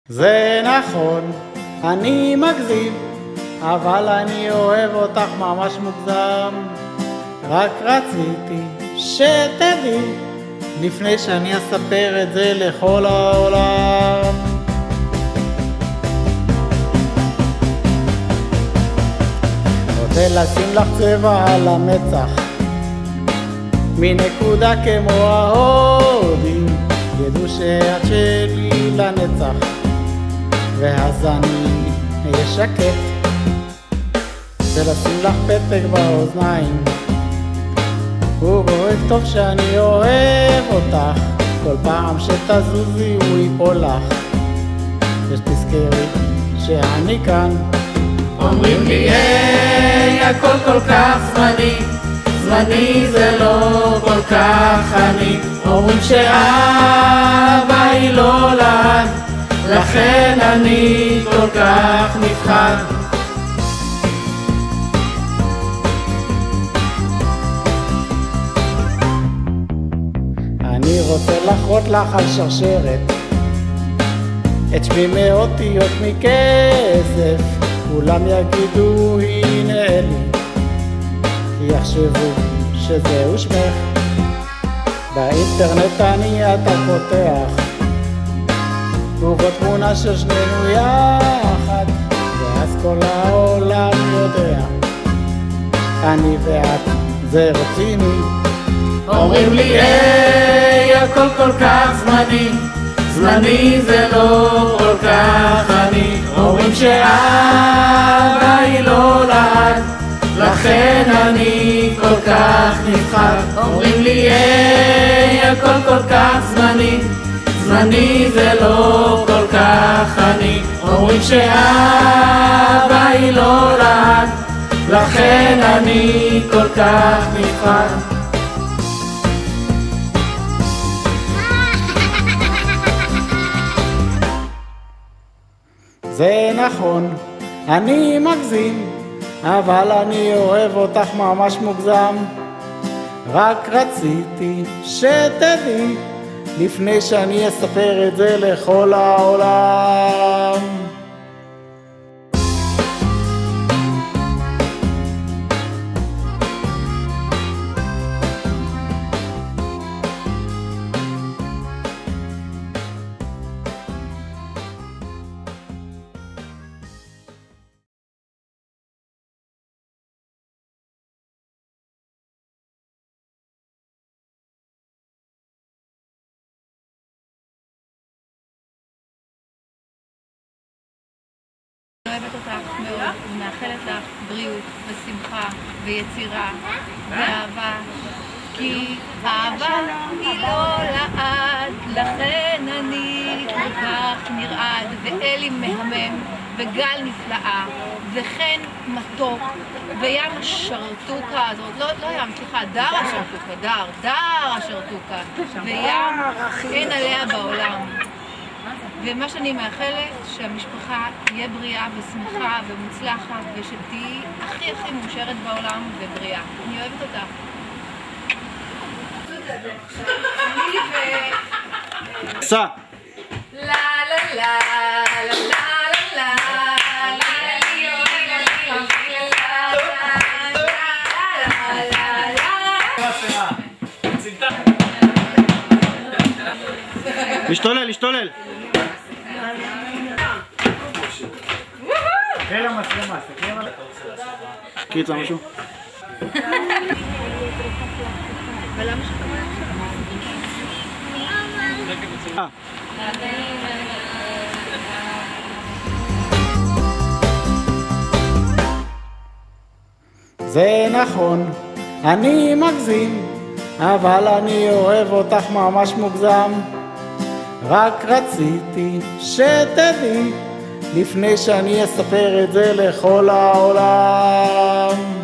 זה נכון, אני מגזים, אבל אני אוהב אותך ממש מוגזם. רק רציתי שתדעי, לפני שאני אספר את זה לכל העולם. רוצה לשים לך צבע על המצח, מנקודה כמו ההודים, ידעו שאת שלי לנצח, ואז אני אהיה שקט. ולשים לך פתק באוזניים, ורואה טוב שאני אוהב אותך, כל פעם שתזוזי הוא ייפול לך, ושתזכרי שאני כאן. אומרים לי היי, הכל כל כך זמני, זמני זה לא כל כך אני. אומרים שאהבה היא לא לעד, לכן אני כל כך נפחד. אני רוצה לחרות לך על שרשרת, את שמי מאותיות מכסף, כולם יגידו הנה אלי, כי יחשבו שזהו שמך. באינטרנט אני אתה פותח, ובתמונה של שנינו יחד, ואז כל העולם יודע, אני ואת זה רציני. אומרים לי היי, הכל כל כך זמני, זמני זה לא כל כך אני. אומרים שאהבה היא לא לעד, לכן אני כל כך נפחד. אומרים לי היי, הכל כל כך זמני, זמני זה לא כל כך אני. אומרים שאהבה היא לא לעד, לכן אני כל כך נפחד. זה נכון, אני מגזים, אבל אני אוהב אותך ממש מוגזם. רק רציתי שתדעי, לפני שאני אספר את זה לכל העולם. אני אוהבת אותך מאוד ומאחלת לך בריאות ושמחה ויצירה ואהבה, כי אהבה היא לא לעד, לכן אני כל כך נרעד. ואלי מהמם וגל נפלאה וחן מתוק וים השרתוקה הזאת, לא ים, סליחה, דר השרתוקה, דר השרתוקה, וים אין עליה בעולם. ומה שאני מאחלת, שהמשפחה תהיה בריאה ושמחה ומוצלחת, ושתהי הכי הכי מאושרת בעולם ובריאה. אני אוהבת אותך. סע! לה לה לה לה לה להשתולל, להשתולל! תקריא למצלמה, תקריא למצלמה. תקריא את זה משהו? ולמה שקורה עכשיו? זה נכון, אני מגזים, אבל אני אוהב אותך ממש מוגזם. רק רציתי שתדעי, לפני שאני אספר את זה לכל העולם.